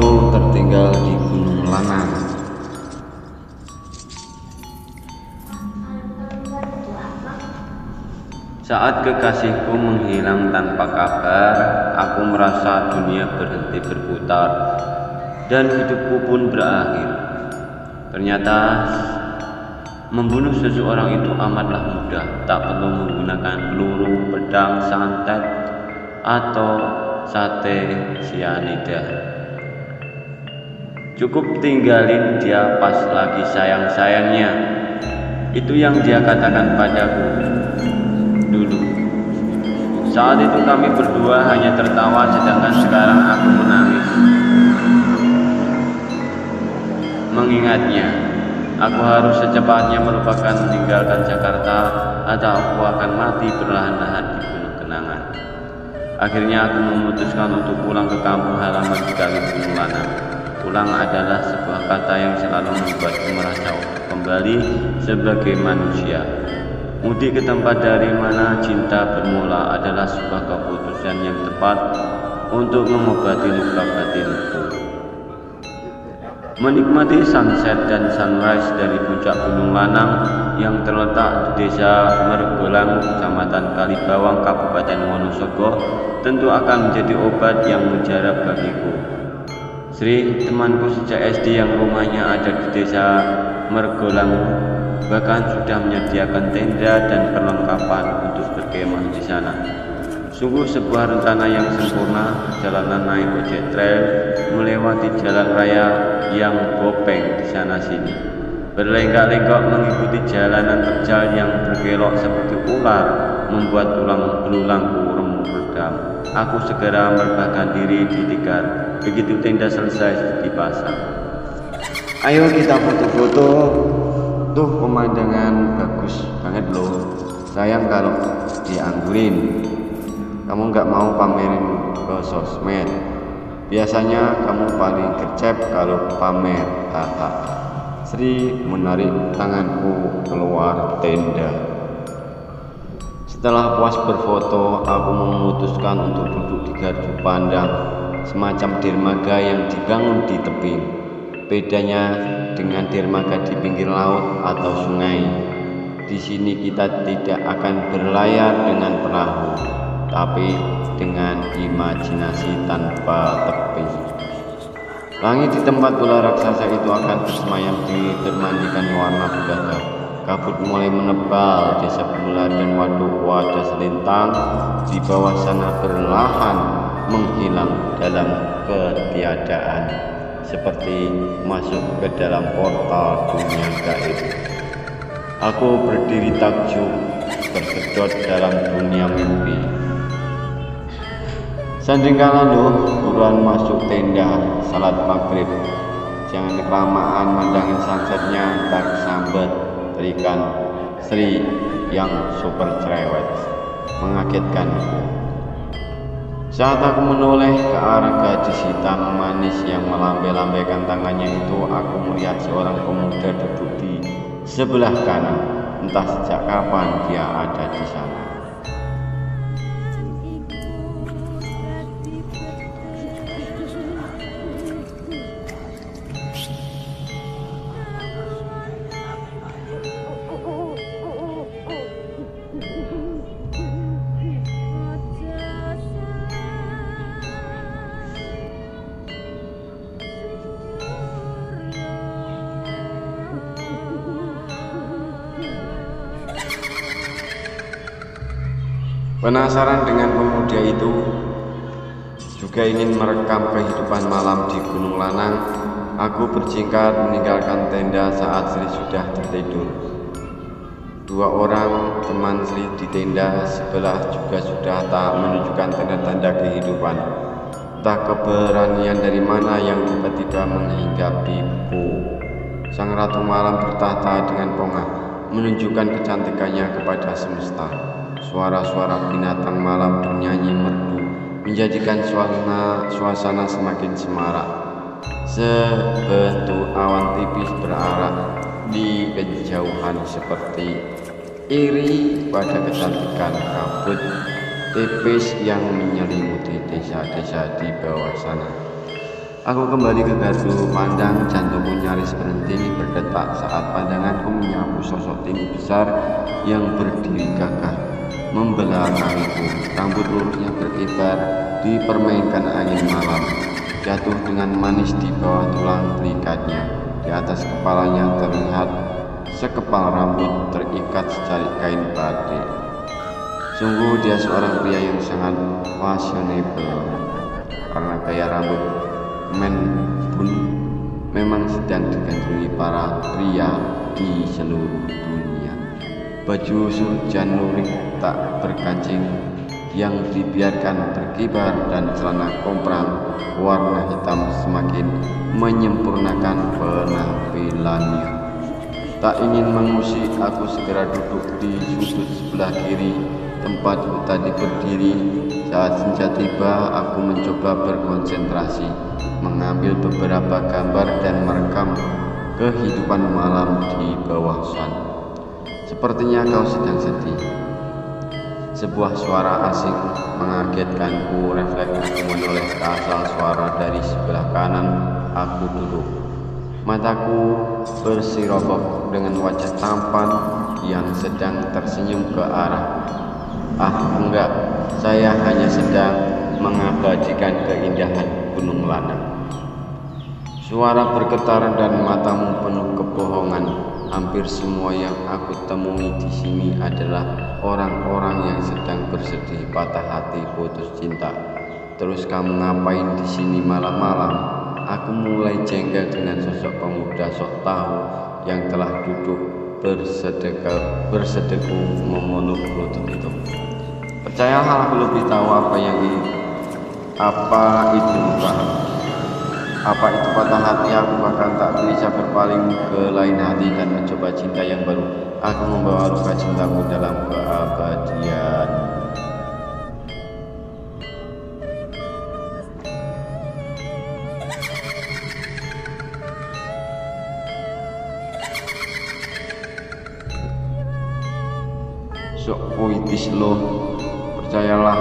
Motorku tertinggal di Gunung Lanang. Saat kekasihku menghilang tanpa kabar, aku merasa dunia berhenti berputar dan hidupku pun berakhir. Ternyata membunuh seseorang itu amatlah mudah, tak perlu menggunakan peluru, pedang, santet, atau sate sianida. Cukup tinggalin dia pas lagi sayang-sayangnya. Itu yang dia katakan padaku dulu. Saat itu kami berdua hanya tertawa, sedangkan sekarang aku menangis mengingatnya. Aku harus secepatnya melupakan meninggalkan Jakarta, atau aku akan mati perlahan-lahan di gunung kenangan. Akhirnya aku memutuskan untuk pulang ke kampung halaman di kali Gunung Lanang. Pulang adalah sebuah kata yang selalu membuatku merasa kembali sebagai manusia. Mudik ke tempat dari mana cinta bermula adalah sebuah keputusan yang tepat untuk mengobati luka batinku. Menikmati sunset dan sunrise dari puncak Gunung Lanang yang terletak di Desa Mergolang, Kecamatan Kalibawang, Kabupaten Wonosobo, tentu akan menjadi obat yang mujarab bagiku. Sri, temanku sejak SD yang rumahnya ada di Desa Mergolang, bahkan sudah menyediakan tenda dan perlengkapan untuk berkemah di sana. Sungguh sebuah rencana yang sempurna. Perjalanan naik ojek trail melewati jalan raya yang bopeng di sana sini, berlenggak-lenggok mengikuti jalanan terjal yang berkelok seperti ular, membuat tulang belulangku remuk redam. Aku segera merebahkan diri di tikar. Begitu tenda selesai dipasang. Ayo kita foto-foto. Tuh pemandangan bagus banget loh. Sayang kalau dianggurin. Kamu nggak mau pamerin ke sosmed. Biasanya kamu paling gercep kalau pamer. Kata Sri menarik tanganku keluar tenda. Setelah puas berfoto, aku memutuskan untuk duduk di gardu pandang, semacam dermaga yang dibangun di tebing. Bedanya dengan dermaga di pinggir laut atau sungai, di sini kita tidak akan berlayar dengan perahu, tapi dengan imajinasi tanpa tepi. Langit di tempat bola raksasa itu akan bersemayam ditermandikan warna berbeda. Kabut mulai menebal, desa bola dan waduk wadah selintang di bawah sana perlahan menghilang dalam ketiadaan, seperti masuk ke dalam portal dunia gaib. Aku berdiri takjub, tersedot dalam dunia mimpi. Sandingkala Nuh, buruan masuk tenda, salat maghrib. Jangan kelamaan mandangin sunsetnya, ntar kesambet. Terikan Sri yang super cerewet mengagetkanku. Saat aku menoleh ke arah gadis hitam manis yang melambai-lambaikan tangannya itu, aku melihat seorang pemuda duduk di sebelah kanan. Entah sejak kapan dia ada di sana. Penasaran dengan pemuda itu, juga ingin merekam kehidupan malam di Gunung Lanang, aku berjingkar meninggalkan tenda saat Sri sudah tertidur. Dua orang teman Sri di tenda sebelah juga sudah tak menunjukkan tanda-tanda kehidupan. Entah keberanian dari mana yang tiba-tiba menghinggapiku. Sang ratu malam bertahta dengan pongah, menunjukkan kecantikannya kepada semesta. Suara-suara binatang malam bernyanyi merdu, menjadikan suasana semakin semarak. Sebentuk awan tipis berarak di kejauhan seperti iri pada kecantikan kabut tipis yang menyelimuti desa-desa di bawah sana. Aku kembali ke gardu pandang, jantungku nyaris berhenti berdetak saat pandanganku menyapu sosok tinggi besar yang berdiri gagah membelakangiku. Rambut lurusnya berkibar, dipermainkan angin malam, jatuh dengan manis di bawah tulang belikatnya. Di atas kepalanya terlihat sekepal rambut terikat secari kain batik. Sungguh dia seorang pria yang sangat fashionable, karena gaya rambut men pun memang sedang digandrungi para pria di seluruh dunia. Baju surjan lurik tak berkancing yang dibiarkan berkibar dan celana komprang warna hitam semakin menyempurnakan penampilannya. Tak ingin mengusik, aku segera duduk di sudut sebelah kiri tempatku tadi berdiri. Saat senja tiba, aku mencoba berkonsentrasi, mengambil beberapa gambar dan merekam kehidupan malam di bawah sana. Sepertinya kau sedang sedih. Sebuah suara asing mengagetkanku. Refleks aku menoleh ke asal suara dari sebelah kanan. Aku duduk. Mataku bersirobok dengan wajah tampan yang sedang tersenyum ke arah. Ah, enggak, saya hanya sedang mengabadikan keindahan Gunung Lanang. Suara bergetar dan matamu penuh kebohongan. Hampir semua yang aku temui di sini adalah orang-orang yang sedang bersedih, patah hati, putus cinta. Terus kamu ngapain di sini malam-malam? Aku mulai jengkel dengan sosok pemuda sok tahu yang telah duduk bersedeku memeluk lutut itu. Percayalah, aku lebih tahu apa itu patah hati. Aku bahkan tak bisa berpaling ke lain hati dan mencoba cinta yang baru. Aku membawa luka cintamu dalam keabadian. Sok puitis loh. Percayalah,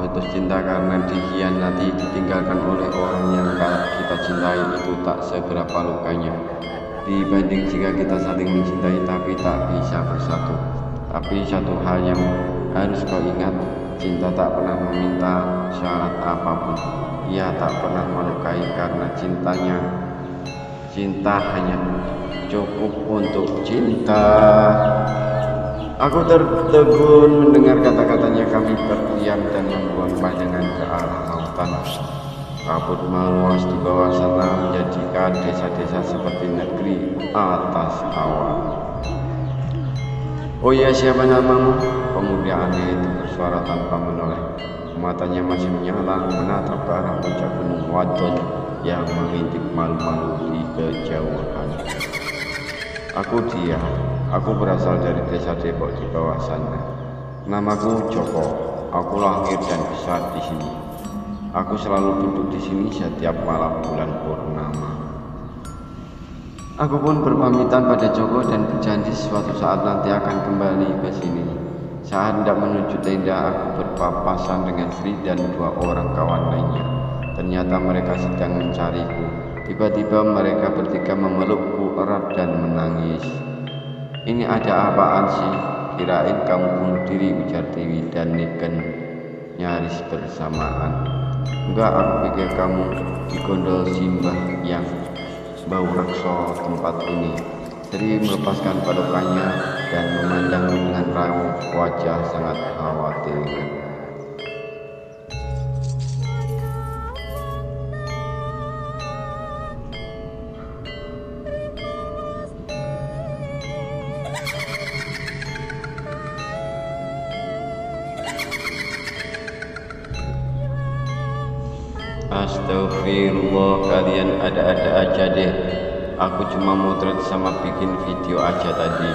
putus cinta karena dikhianati, ditinggalkan oleh orang yang kita cintai itu tak seberapa lukanya dibanding jika kita saling mencintai tapi tak bisa bersatu. Tapi satu hal yang harus kau ingat, cinta tak pernah meminta syarat apapun. Ia tak pernah melukai karena cinta hanya cukup untuk cinta. Aku tertegun mendengar kata-katanya. Kami berdiam dan membuang pandangan ke arah lautan. Kabut meluas di bawah sana menjadikan desa-desa seperti negeri atas awan. Oh ya, siapa namamu? Pemuda aneh itu bersuara tanpa menoleh. Matanya masih menyala menatap ke arah puncak gunung Wadon yang mengintip malu-malu di kejauhan. Aku berasal dari desa Depok di bawah sana. Namaku Joko. Aku lahir dan besar di sini. Aku selalu duduk di sini setiap malam bulan purnama. Aku pun berpamitan pada Joko dan berjanji suatu saat nanti akan kembali ke sini. Saat hendak menuju tenda, aku berpapasan dengan Sri dan dua orang kawan lainnya. Ternyata mereka sedang mencariku. Tiba-tiba mereka bertiga memelukku erat dan menangis. Ini ada apaan sih? Kirain kamu bunuh diri, ujar Dewi dan Niken nyaris bersamaan. Enggak, aku pikir kamu digondol Simbah yang bau rekso tempat ini. Sri melepaskan padokannya dan memandangku dengan raut wajah sangat khawatir. Astagfirullah, kalian ada-ada aja deh. Aku cuma motret sama bikin video aja tadi.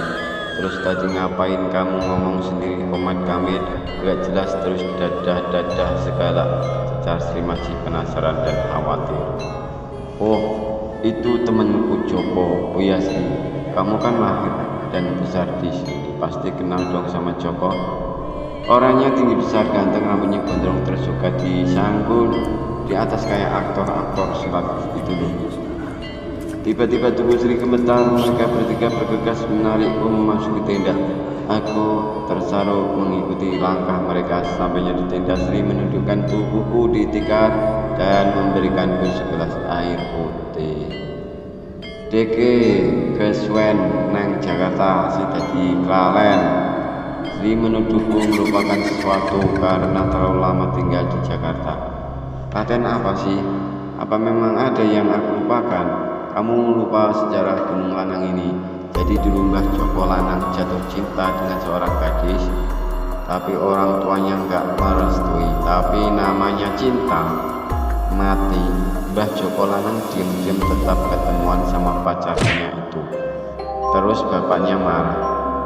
Terus tadi ngapain kamu ngomong sendiri komat kamit? Gak jelas terus dadah-dadah segala. Secara Sri masih penasaran dan khawatir. Oh, itu temenku Joko. Oh ya Sri, kamu kan lahir dan besar di sini. Pasti kenal dong sama Joko. Orangnya tinggi besar, ganteng, rambutnya gondrong, terus suka disanggul. di atas kayak aktor-aktor surat itu loh. Tiba-tiba tubuh Sri gemetar, mereka bertiga bergegas menarikku memasuki tenda. Aku tersaru mengikuti langkah mereka. Sampainya di tenda, Sri menundukkan tubuhku di tikar dan memberikanku segelas air putih. Deke keswen nang Jakarta si dadi klalen. Sri menuduhku melupakan sesuatu karena terlalu lama tinggal di Jakarta. Raden, apa sih? Apa memang ada yang aku lupakan? Kamu lupa sejarah Gunung Lanang ini. Jadi dulu Mbah Joko Lanang jatuh cinta dengan seorang gadis, tapi orang tuanya nggak merestui. Tapi namanya cinta mati. Mbah Joko Lanang diam-diam tetap ketemuan sama pacarnya itu. Terus bapaknya marah,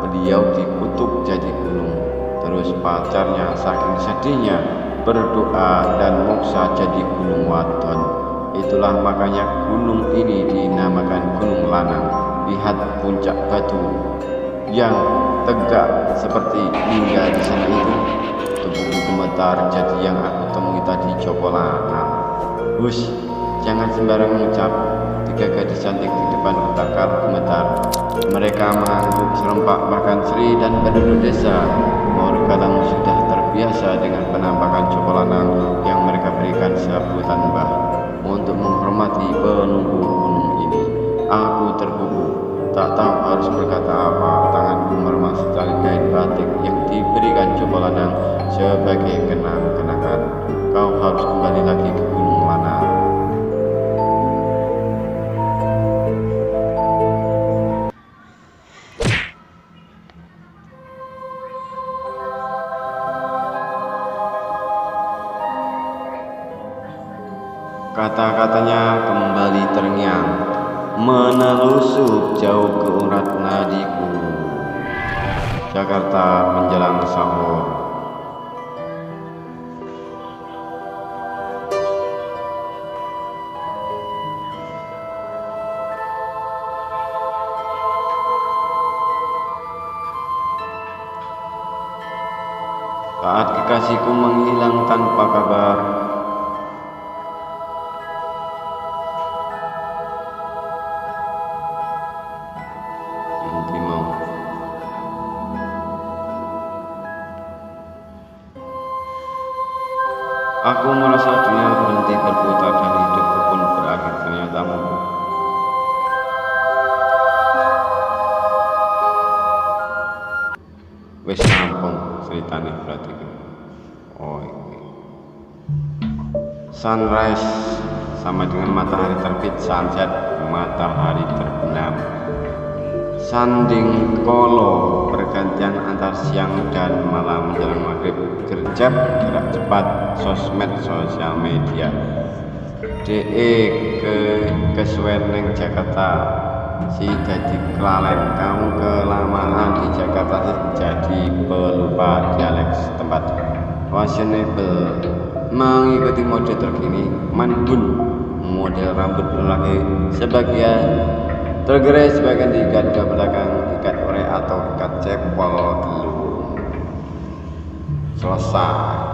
beliau dikutuk jadi gunung. Terus pacarnya saking sedihnya berdoa dan moksa jadi gunung wadon. Itulah makanya gunung ini dinamakan Gunung Lanang. Lihat puncak batu yang tegak seperti lingga di sana itu. Tubuhku gemetar, jadi yang aku temui tadi Joko Lanang. Hush, jangan sembarang mengucap. Tiga gadis cantik di depan bertakar gemetar. Mereka mengangguk serempak, bahkan Sri dan penduduk desa Morgalang sudah terbiasa dengan penampakan Joko Lanang yang mereka berikan sebutan Mbah. Untuk menghormati penunggu gunung ini, aku terkuku, tak tahu harus berkata apa. Tanganku meremas tali kain batik yang diberikan Joko Lanang sebagai kenang-kenangan. Kau harus kembali lagi ke Gunung Lanang. Kata-katanya kembali terngiang, menelusup jauh ke urat nadiku. Jakarta menjelang sahur. Saat kekasihku menghilang tanpa kabar, aku merasa dunia berhenti berputar dan hidupku pun berakhir. Ternyata wis rampung ceritane berarti. Oh, ini sunrise sama dengan matahari terbit, sunset matahari terbenam. Sanding kolo pergantian antar siang dan malam menjelang maghrib. Gercep gerak cepat sosmed sosial media. DE kesuwen neng Jakarta si jadi kelalen. Kamu kelamaan di Jakarta jadi pelupa dialek setempat. Fashionable mengikuti mode terkini. Manbun model rambut lelaki sebagian tergerai, sebagian diikat ke belakang, ikat ore atau ikat cepol dulu. Selesai.